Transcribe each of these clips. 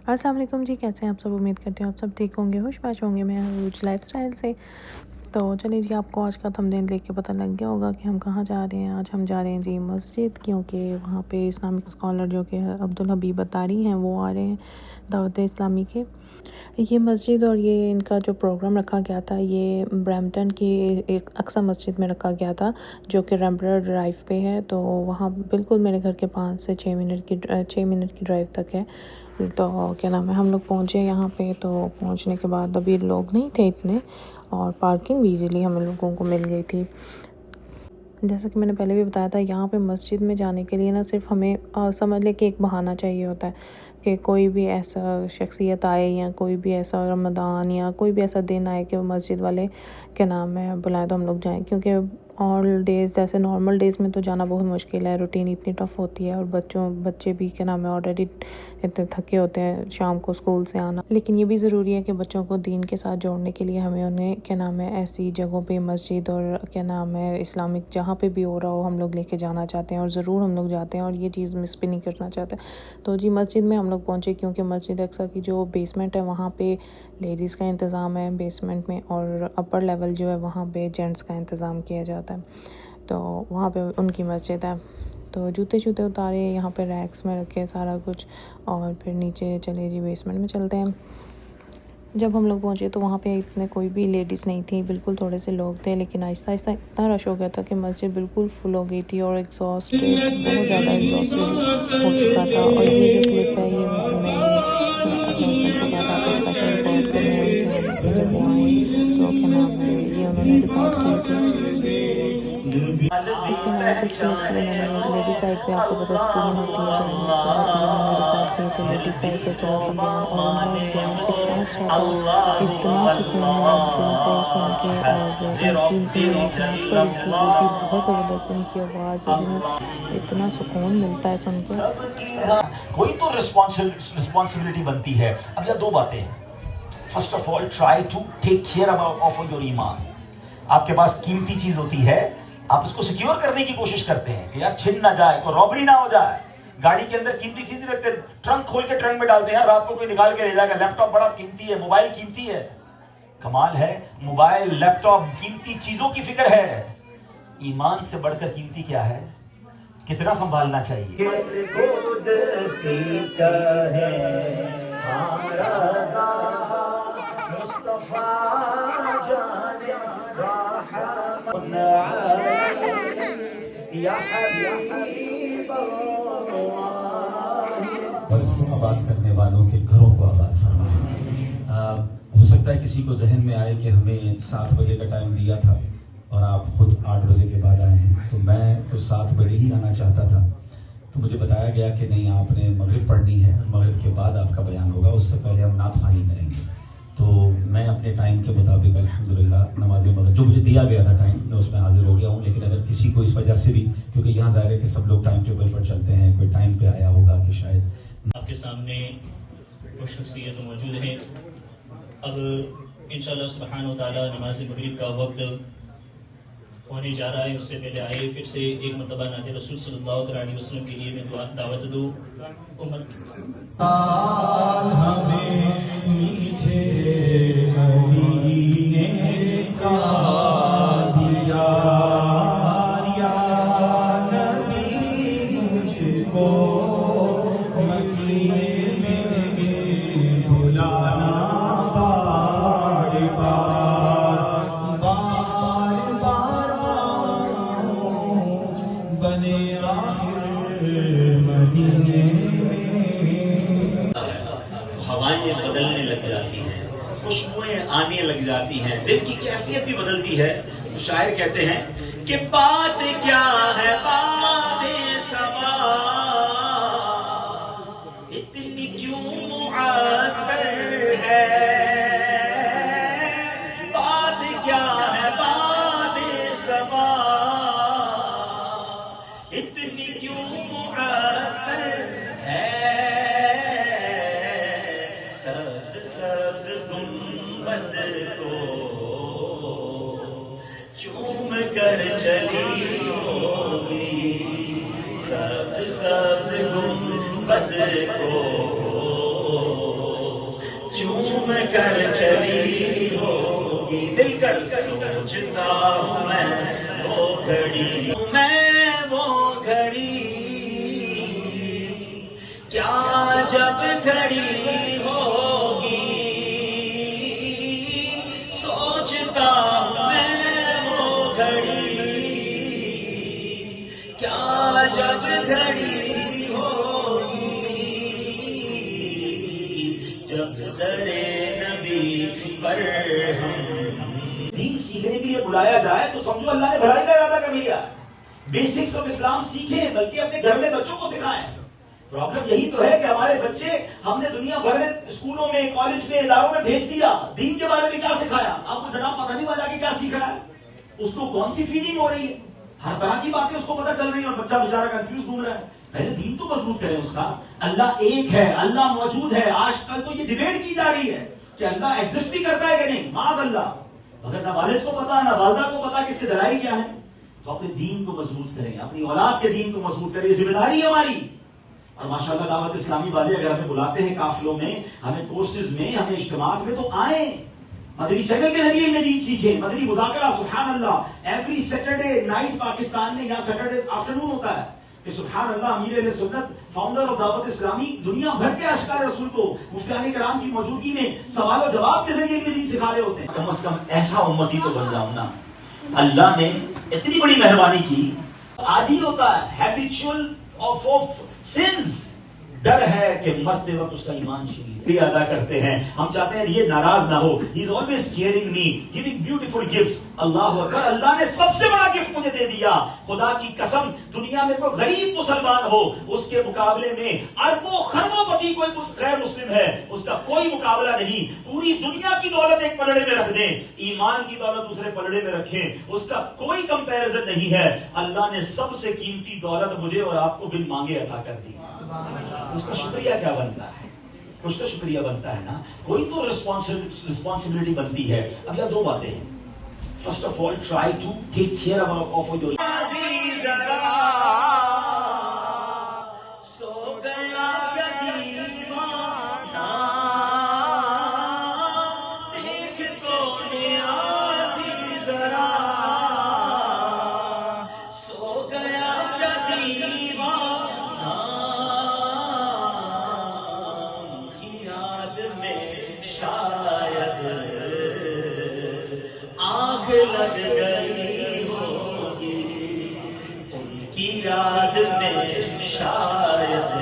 अस्सलाम वालेकुम जी, कैसे हैं आप सब। उम्मीद करती हूँ आप सब ठीक होंगे, होश-बाश होंगे। मैं अरूज लाइफस्टाइल से। तो चलिए जी, आपको आज का थंबनेल देख के पता लग गया होगा कि हम कहाँ जा रहे हैं। आज हम जा रहे हैं जी मस्जिद, क्योंकि वहाँ पे इस्लामिक स्कॉलर जो कि अब्दुल हबीब अतारी हैं वो आ रहे हैं दावत इस्लामी के। ये मस्जिद और ये इनका जो प्रोग्राम रखा गया था, ये ब्रैम्पटन की एक अक्सा मस्जिद में रखा गया था, जो कि रैम्बलर ड्राइव पे है। तो वहाँ बिल्कुल मेरे घर के 5 से 6 मिनट की ड्राइव तक है। तो क्या नाम है, हम लोग पहुँचे यहाँ पे। तो पहुँचने के बाद अभी लोग नहीं थे इतने, और पार्किंग भी इजीली हम लोगों को मिल गई थी। जैसा कि मैंने पहले भी बताया था, यहाँ पे मस्जिद में जाने के लिए ना सिर्फ हमें समझ ले कि एक बहाना चाहिए होता है कि कोई भी ऐसा शख्सियत आए या कोई भी ऐसा रमज़ान या कोई भी ऐसा दिन आए कि मस्जिद वाले क्या नाम है बुलाएं तो हम लोग जाएं। क्योंकि ऑल डेज़ जैसे नॉर्मल डेज़ में तो जाना बहुत मुश्किल है, रूटीन इतनी टफ़ होती है, और बच्चे भी क्या नाम है ऑलरेडी इतने थके होते हैं शाम को स्कूल से आना। लेकिन ये भी ज़रूरी है कि बच्चों को दीन के साथ जोड़ने के लिए हमें उन्हें क्या नाम है ऐसी जगहों पे मस्जिद और क्या नाम है इस्लामिक जहाँ पे भी हो रहा हो हम लोग लेके जाना चाहते हैं, और ज़रूर हम लोग जाते हैं, और ये चीज़ मिस भी नहीं करना चाहते। तो जी मस्जिद में हम लोग पहुँचे, क्योंकि मस्जिद अक्सा की जो बेसमेंट है वहाँ पे लेडीज़ का इंतज़ाम है बेसमेंट में, और अपर लेवल जो है वहाँ पे जेंट्स का इंतज़ाम किया जाता है। तो वहाँ पे उनकी मस्जिद है। तो जूते शूते उतारे, यहाँ पे रैक्स में रखे सारा कुछ, और फिर नीचे चले जी बेसमेंट में चलते हैं। जब हम लोग पहुँचे तो वहाँ पे इतने कोई भी लेडीज़ नहीं थी, बिल्कुल थोड़े से लोग थे, लेकिन आहिस्ता आहिस्ता इतना रश हो गया था कि मस्जिद बिल्कुल फुल हो गई थी, और एग्जॉस्टेड बहुत ज़्यादा एग्जॉस्टेड हो चुका था। और ये जो क्लिप है ये मैं अपने हस्बैंड को कहा था आप स्पेशल रिकॉर्ड करने उनके आने पे, जब वो आए तो क्या नाम है ये उन्होंने रिकॉर्ड किए थे। इसके अलावा कुछ क्लिप्स भी मैंने लेडी साइड पे, आपको पता स्क्रीन होती है तो ये मैंने रिकॉर्ड किए थे लेडी साइड से थोड़ा सा बयान, और उनका बयान कितना अच्छा था, इतना सुकून मिला दिल को सुन के। और इनकी एक नात पड़ी थी, वो भी बहुत ज़बरदस्त, इनकी आवाज़ और इतना सुकून मिलता है सुन के। कोई तो रिस्पॉन्सिबिलिटी बनती है। अब यह दो बातें हैं। First of all try to take care of your ईमान। आपके पास कीमती चीज होती है, आप उसको सिक्योर करने की कोशिश करते हैं कि यार छिन ना जाए, कोई रॉबरी ना हो जाए। गाड़ी के अंदर कीमती चीज नहीं रखते, ट्रंक खोल के ट्रंक में डालते हैं, रात को कोई निकाल के ले जाएगा। लैपटॉप बड़ा कीमती है, मोबाइल कीमती है, कमाल है, मोबाइल लैपटॉप कीमती चीजों की फिक्र है। ईमान से बढ़कर कीमती क्या है, कितना संभालना चाहिए। और इसको आबाद करने वालों के घरों को आबाद फरमाए। हो सकता है किसी को जहन में आए कि हमें 7 बजे का टाइम दिया था और आप खुद 8 बजे के बाद आए हैं, तो मैं तो 7 बजे ही आना चाहता था। तो मुझे बताया गया कि नहीं, आपने मगरिब पढ़नी है, मगरिब के बाद आपका बयान होगा, उससे पहले हम नात ख़्वानी करेंगे। तो मैं अपने टाइम के मुताबिक अल्हम्दुलिल्लाह नमाज मगरिब जो मुझे दिया गया था टाइम, मैं उसमें हाजिर हो गया हूँ। लेकिन अगर किसी को इस वजह से भी, क्योंकि यहाँ ज़ाहिर है कि सब लोग टाइम टेबल पर चलते हैं, कोई टाइम पे आया होगा कि शायद आपके सामने वो शख्सियत मौजूद है। अब इंशाअल्लाह सुब्हानहू व तआला नमाज मगरिब का वक्त होने जा रहा है। उससे पहले आइए फिर से एक मरतबा नाते रसूल सल्लल्लाहु अलैहि वसल्लम के लिए मैं दावत दूँ। हवाएं बदलने लग जाती हैं, खुशबुएं आने लग जाती हैं, दिल की कैफियत भी बदलती है। तो शायर कहते हैं कि बात क्या है बात समा, इतनी क्यों मुअत्तर है। बात क्या है बात समा, इतनी क्यों मुअत्तर है। सब्ज सब्ज गुंबद को चूम कर चली होगी, सब्ज सब्ज गुंबद को घूम कर चली होगी, मिल कर सोचता हूँ मैं वो घड़ी, मैं वो घड़ी, क्या जब घड़ी होगी, सोचता हूँ मैं वो घड़ी, क्या जब घड़ी होगी, जब दरे नबी पर हम दीन सीखने के लिए बुलाया जाए तो समझो अल्लाह ने भलाई का इरादा कर लिया। बेसिक्स ऑफ इस्लाम सीखें, बल्कि अपने घर में बच्चों को सिखाएं। प्रॉब्लम यही तो है कि हमारे बच्चे हमने दुनिया भर में स्कूलों में, कॉलेज में, इदारों में भेज दिया, दीन के बारे में क्या सिखाया? आपको जनाब पता नहीं वहां जाके क्या सीख रहा है, उसको कौन सी फीडिंग हो रही है, हर तरह की बातें उसको पता चल रही है और बच्चा बेचारा कंफ्यूज घूम रहा है। पहले दीन तो मजबूत करें उसका। अल्लाह एक है, अल्लाह मौजूद है। आजकल तो ये डिबेट की जा रही है कि अल्लाह एग्जिस्ट भी करता है कि नहीं। माद अल्लाह, अगर ना वालिद को पता ना वालदा को पता कि इसके दलाइल क्या है, तो अपने दीन को मजबूत करें, अपनी औलाद के दीन को मजबूत करें, जिम्मेदारी है हमारी। और माशाअल्लाह दावत इस्लामी वाले अगर हमें बुलाते हैं काफिलों में, हमें कोर्सेज में, हमें इज्तिमात में, तो आए, मदनी चैनल के जरिए में दीन सीखें, मदनी मुज़ाकरा। सुभान अल्लाह, एवरी सैटरडे नाइट पाकिस्तान में या सैटरडे आफ्टरनून होता है कि सुभान अल्लाह अमीर अहले सुन्नत, फाउंडर ऑफ दावत इस्लामी, दुनिया भर के अशकार रसूल को मुफ्तियान किराम की मौजूदगी में सवाल और जवाब के जरिए में दीन सिखा रहे होते हैं। कम से कम ऐसा उम्मती तो बन जाऊं ना। अल्लाह ने इतनी बड़ी मेहरबानी की। आदी होता है, हैबिचुअल ऑफ सिंस, डर है कि मरते वक्त उसका ईमान छीन लिया। अदा करते हैं, हम चाहते हैं ये नाराज ना हो। He is always caring me, giving beautiful gifts. अल्लाह अकबर, अल्लाह ने सबसे बड़ा गिफ्ट मुझे दे दिया। खुदा की कसम, दुनिया में कोई गरीब मुसलमान हो, उसके मुकाबले में अरबों खरबों कोई गैर मुस्लिम है, उसका कोई मुकाबला नहीं। पूरी दुनिया की दौलत एक पलड़े में रख दें, ईमान की दौलत दूसरे पलड़े में रखें, उसका कोई कंपैरिजन नहीं है। अल्लाह ने सबसे कीमती दौलत मुझे और आपको बिन मांगे अता कर दी। उसका शुक्रिया क्या बनता है? कुछ तो शुक्रिया बनता है ना, कोई तो रिस्पॉन्सिबिलिटी बनती है। अब यह दो बातें हैं। First of all, try to take care of your. सो गया क्या दीवाना, देख तो नियाज़ी ज़रा, सो गया क्या दीवाना, उनकी याद में शायद आँख लग गई होगी, उनकी याद में शायद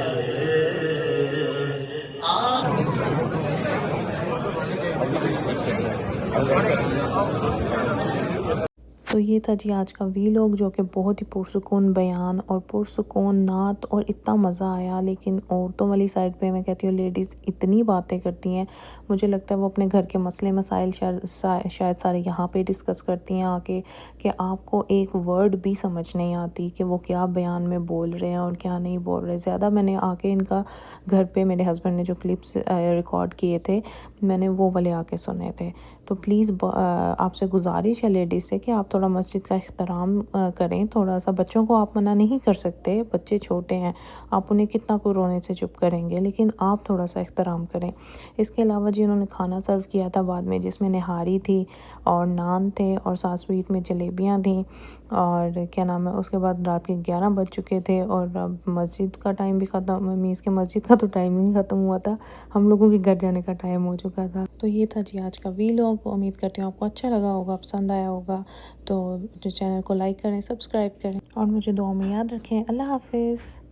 तो ये था जी आज का वीलॉग, जो कि बहुत ही पुरसुकून बयान और पुरसुकून नात और इतना मज़ा आया। लेकिन औरतों वाली साइड पे मैं कहती हूँ लेडीज़ इतनी बातें करती हैं, मुझे लगता है वो अपने घर के मसले मसाइल शायद सारे यहाँ पे डिस्कस करती हैं आके, कि आपको एक वर्ड भी समझ नहीं आती कि वो क्या बयान में बोल रहे हैं और क्या नहीं बोल रहे। ज़्यादा मैंने आके इनका घर पे मेरे हस्बैंड ने जो क्लिप्स रिकॉर्ड किए थे, मैंने वो वाले आके सुने थे। तो प्लीज़ आपसे गुजारिश है लेडीज़ से कि आप थोड़ा मस्जिद का एहतराम करें। थोड़ा सा, बच्चों को आप मना नहीं कर सकते, बच्चे छोटे हैं, आप उन्हें कितना को रोने से चुप करेंगे, लेकिन आप थोड़ा सा एहतराम करें। इसके अलावा जी उन्होंने खाना सर्व किया था बाद में, जिसमें निहारी थी और नान थे और साथ स्वीट में जलेबियाँ थी और क्या नाम है, उसके बाद रात के 11 बज चुके थे और अब मस्जिद का टाइम भी ख़त्म, मीन्स के मस्जिद का तो टाइम नहीं ख़त्म हुआ था, हम लोगों के घर जाने का टाइम हो चुका था। तो ये था जी आज का वीलॉग। उम्मीद करती हूँ आपको अच्छा लगा होगा, पसंद आया होगा। तो जो चैनल को लाइक करें, सब्सक्राइब करें और मुझे दुआ में याद रखें। अल्लाह हाफिज़।